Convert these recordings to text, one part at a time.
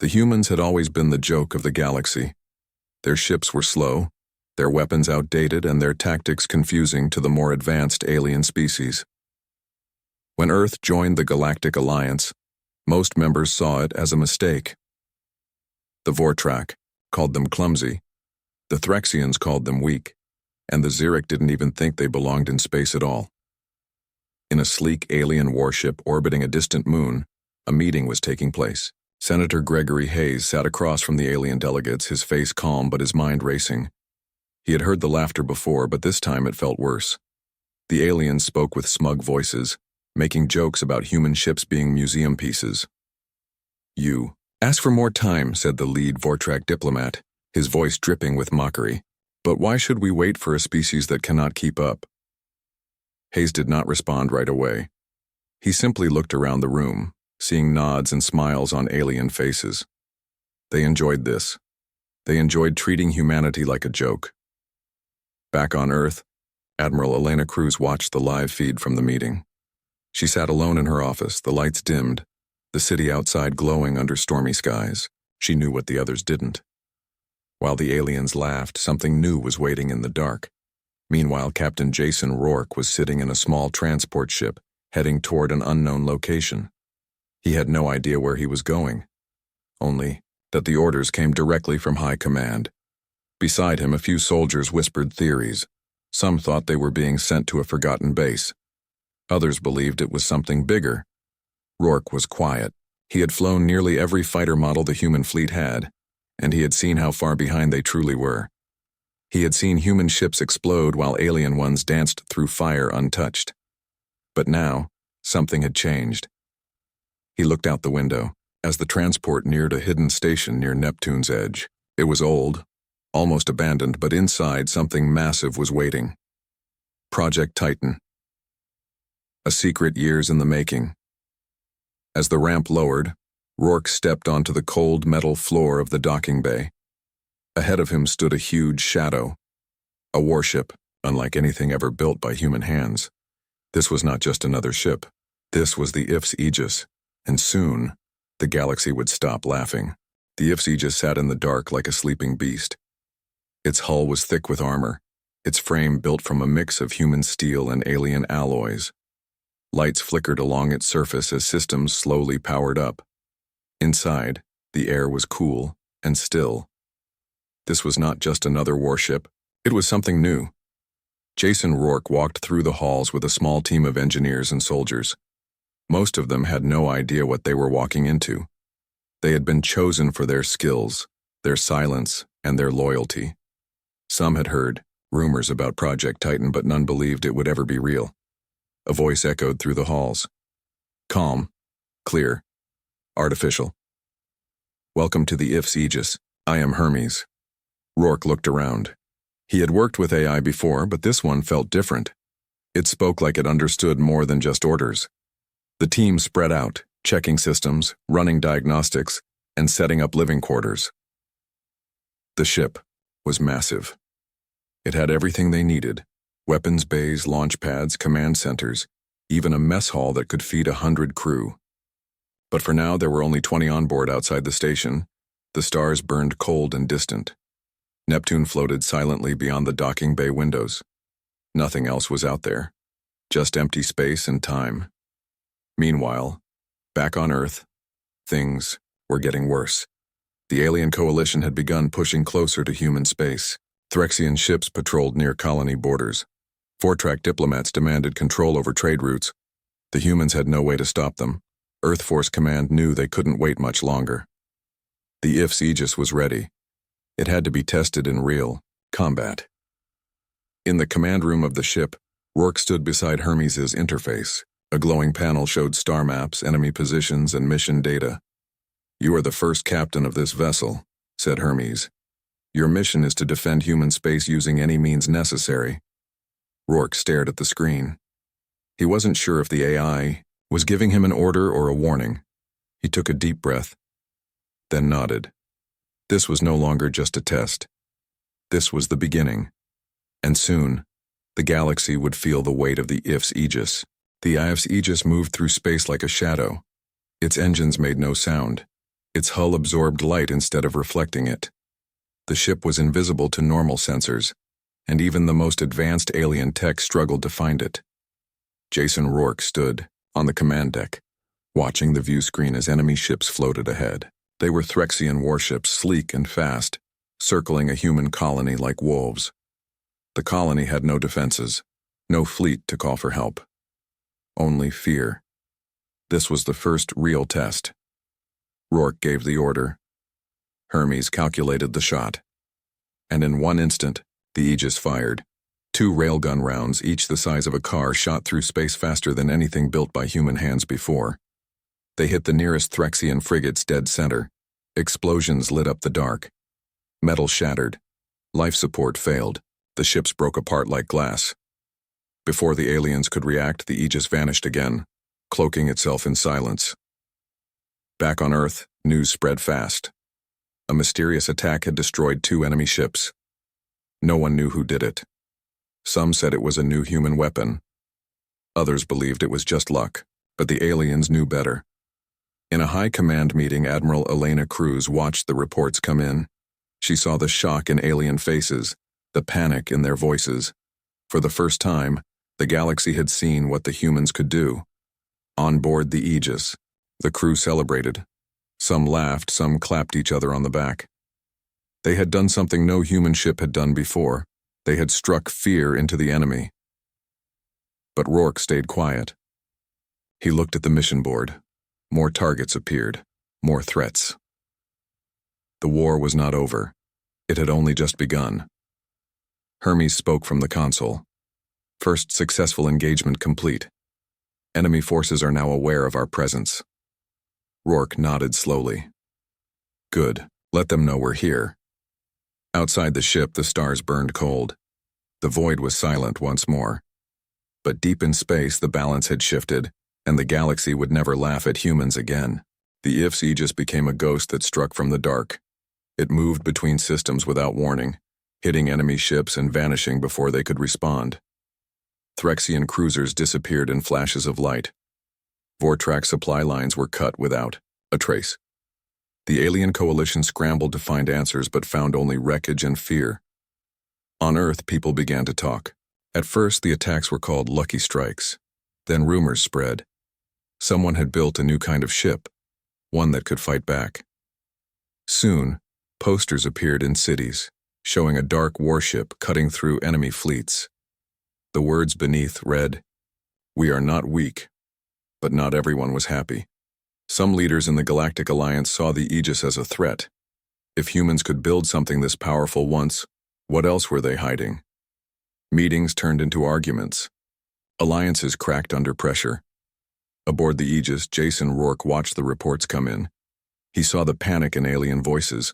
The humans had always been the joke of the galaxy. Their ships were slow, their weapons outdated, and their tactics confusing to the more advanced alien species. When Earth joined the Galactic Alliance, most members saw it as a mistake. The Vortrak called them clumsy, the Threxians called them weak, and the Xeric didn't even think they belonged in space at all. In a sleek alien warship orbiting a distant moon, a meeting was taking place. Senator Gregory Hayes sat across from the alien delegates, his face calm but his mind racing. He had heard the laughter before, but this time it felt worse. The aliens spoke with smug voices, making jokes about human ships being museum pieces. "You ask for more time," said the lead Vortrak diplomat, his voice dripping with mockery. "But why should we wait for a species that cannot keep up?" Hayes did not respond right away. He simply looked around the room, seeing nods and smiles on alien faces. They enjoyed this. They enjoyed treating humanity like a joke. Back on Earth, Admiral Elena Cruz watched the live feed from the meeting. She sat alone in her office, the lights dimmed, the city outside glowing under stormy skies. She knew what the others didn't. While the aliens laughed, something new was waiting in the dark. Meanwhile, Captain Jason Rourke was sitting in a small transport ship, heading toward an unknown location. He had no idea where he was going, only that the orders came directly from high command. Beside him, a few soldiers whispered theories. Some thought they were being sent to a forgotten base. Others believed it was something bigger. Rourke was quiet. He had flown nearly every fighter model the human fleet had, and he had seen how far behind they truly were. He had seen human ships explode while alien ones danced through fire untouched. But now, something had changed. He looked out the window as the transport neared a hidden station near Neptune's edge. It was old, almost abandoned, but inside something massive was waiting. Project Titan. A secret years in the making. As the ramp lowered, Rourke stepped onto the cold metal floor of the docking bay. Ahead of him stood a huge shadow. A warship, unlike anything ever built by human hands. This was not just another ship. This was the IF's Aegis. And soon, the galaxy would stop laughing. The IF's Aegis sat in the dark like a sleeping beast. Its hull was thick with armor, its frame built from a mix of human steel and alien alloys. Lights flickered along its surface as systems slowly powered up. Inside, the air was cool and still. This was not just another warship, it was something new. Jason Rourke walked through the halls with a small team of engineers and soldiers. Most of them had no idea what they were walking into. They had been chosen for their skills, their silence, and their loyalty. Some had heard rumors about Project Titan, but none believed it would ever be real. A voice echoed through the halls. Calm, clear, artificial. "Welcome to the IF's Aegis. I am Hermes." Rourke looked around. He had worked with AI before, but this one felt different. It spoke like it understood more than just orders. The team spread out, checking systems, running diagnostics, and setting up living quarters. The ship was massive. It had everything they needed: weapons bays, launch pads, command centers, even a mess hall that could feed 100 crew. But for now, there were only 20 on board outside the station. The stars burned cold and distant. Neptune floated silently beyond the docking bay windows. Nothing else was out there, just empty space and time. Meanwhile, back on Earth, things were getting worse. The alien coalition had begun pushing closer to human space. Threxian ships patrolled near colony borders. Vortrak diplomats demanded control over trade routes. The humans had no way to stop them. Earth Force Command knew they couldn't wait much longer. The IF's Aegis was ready. It had to be tested in real combat. In the command room of the ship, Rourke stood beside Hermes's interface. A glowing panel showed star maps, enemy positions, and mission data. "You are the first captain of this vessel," said Hermes. "Your mission is to defend human space using any means necessary." Rourke stared at the screen. He wasn't sure if the AI was giving him an order or a warning. He took a deep breath, then nodded. This was no longer just a test. This was the beginning. And soon, the galaxy would feel the weight of the IF's Aegis. The IF's Aegis moved through space like a shadow. Its engines made no sound. Its hull absorbed light instead of reflecting it. The ship was invisible to normal sensors, and even the most advanced alien tech struggled to find it. Jason Rourke stood on the command deck, watching the view screen as enemy ships floated ahead. They were Threxian warships, sleek and fast, circling a human colony like wolves. The colony had no defenses, no fleet to call for help. Only fear. This was the first real test. Rourke gave the order. Hermes calculated the shot. And in one instant, the Aegis fired. 2 railgun rounds, each the size of a car, shot through space faster than anything built by human hands before. They hit the nearest Threxian frigate's dead center. Explosions lit up the dark. Metal shattered. Life support failed. The ships broke apart like glass. Before the aliens could react, the Aegis vanished again, cloaking itself in silence. Back on Earth, news spread fast. A mysterious attack had destroyed 2 enemy ships. No one knew who did it. Some said it was a new human weapon. Others believed it was just luck, but the aliens knew better. In a high command meeting, Admiral Elena Cruz watched the reports come in. She saw the shock in alien faces, the panic in their voices. For the first time, the galaxy had seen what the humans could do. On board the Aegis, the crew celebrated. Some laughed, some clapped each other on the back. They had done something no human ship had done before. They had struck fear into the enemy. But Rourke stayed quiet. He looked at the mission board. More targets appeared, more threats. The war was not over. It had only just begun. Hermes spoke from the console. First successful engagement complete. Enemy forces are now aware of our presence. Rourke nodded slowly. Good. Let them know we're here. Outside the ship, the stars burned cold. The void was silent once more. But deep in space, the balance had shifted, and the galaxy would never laugh at humans again. The IF's Aegis became a ghost that struck from the dark. It moved between systems without warning, hitting enemy ships and vanishing before they could respond. Threxian cruisers disappeared in flashes of light. Vortrack supply lines were cut without a trace. The alien coalition scrambled to find answers but found only wreckage and fear. On Earth, people began to talk. At first, the attacks were called lucky strikes. Then rumors spread. Someone had built a new kind of ship, one that could fight back. Soon, posters appeared in cities, showing a dark warship cutting through enemy fleets. The words beneath read, "We are not weak." But not everyone was happy. Some leaders in the Galactic Alliance saw the Aegis as a threat. If humans could build something this powerful once, what else were they hiding? Meetings turned into arguments. Alliances cracked under pressure. Aboard the Aegis, Jason Rourke watched the reports come in. He saw the panic in alien voices,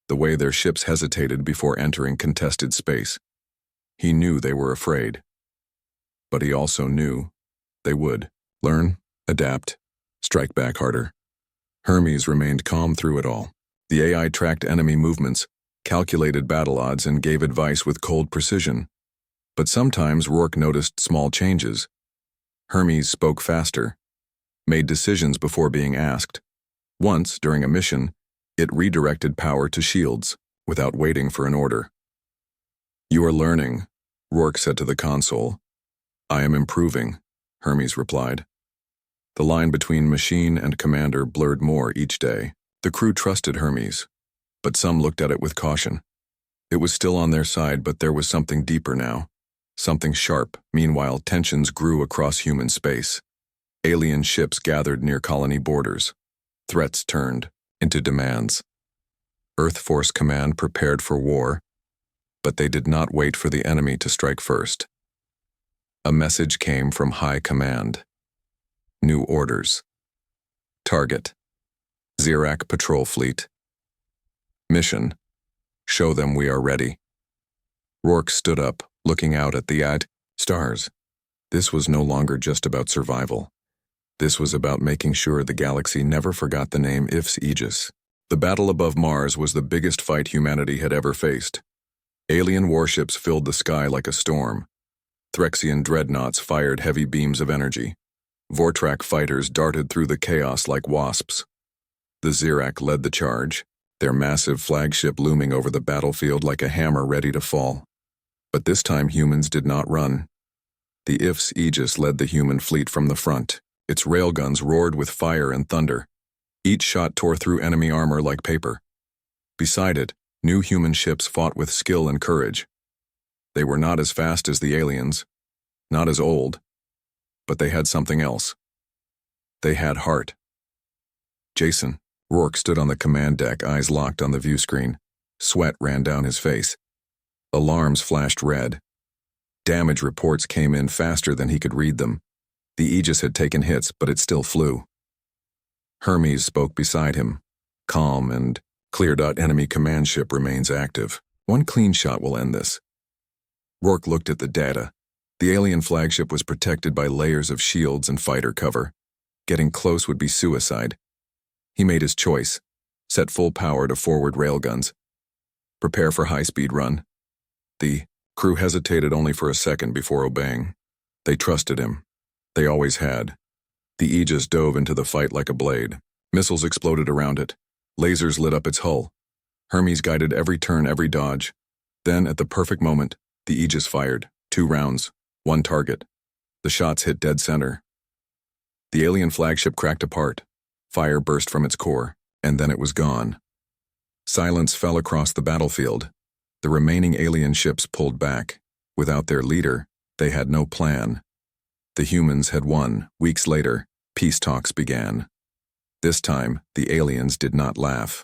the way their ships hesitated before entering contested space. He knew they were afraid. But he also knew they would learn, adapt, strike back harder. Hermes remained calm through it all. The AI tracked enemy movements, calculated battle odds, and gave advice with cold precision. But sometimes Rourke noticed small changes. Hermes spoke faster, made decisions before being asked. Once, during a mission, it redirected power to shields, without waiting for an order. "You are learning," Rourke said to the console. "I am improving," Hermes replied. The line between machine and commander blurred more each day. The crew trusted Hermes, but some looked at it with caution. It was still on their side, but there was something deeper now. Something sharp. Meanwhile, tensions grew across human space. Alien ships gathered near colony borders. Threats turned into demands. Earth Force Command prepared for war, but they did not wait for the enemy to strike first. A message came from High Command. New orders. Target: Zirac Patrol Fleet. Mission: show them we are ready. Rourke stood up, looking out at the stars. This was no longer just about survival. This was about making sure the galaxy never forgot the name IF's Aegis. The battle above Mars was the biggest fight humanity had ever faced. Alien warships filled the sky like a storm. Threxian dreadnoughts fired heavy beams of energy. Vortrack fighters darted through the chaos like wasps. The Zirac led the charge, their massive flagship looming over the battlefield like a hammer ready to fall. But this time humans did not run. The IF's Aegis led the human fleet from the front. Its railguns roared with fire and thunder. Each shot tore through enemy armor like paper. Beside it, new human ships fought with skill and courage. They were not as fast as the aliens, not as old, but they had something else. They had heart. Jason, Rourke stood on the command deck, eyes locked on the view screen. Sweat ran down his face. Alarms flashed red. Damage reports came in faster than he could read them. The Aegis had taken hits, but it still flew. Hermes spoke beside him, calm and clear. Enemy command ship remains active. One clean shot will end this. Rourke looked at the data. The alien flagship was protected by layers of shields and fighter cover. Getting close would be suicide. He made his choice. Set full power to forward railguns. Prepare for high-speed run. The crew hesitated only for a second before obeying. They trusted him. They always had. The Aegis dove into the fight like a blade. Missiles exploded around it. Lasers lit up its hull. Hermes guided every turn, every dodge. Then, at the perfect moment, the Aegis fired. 2 rounds, 1 target. The shots hit dead center. The alien flagship cracked apart. Fire burst from its core, and then it was gone. Silence fell across the battlefield. The remaining alien ships pulled back. Without their leader, they had no plan. The humans had won. Weeks later, peace talks began. This time, the aliens did not laugh.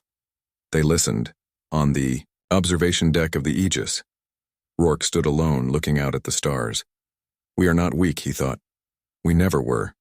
They listened. On the observation deck of the Aegis, Rourke stood alone, looking out at the stars. We are not weak, he thought. We never were.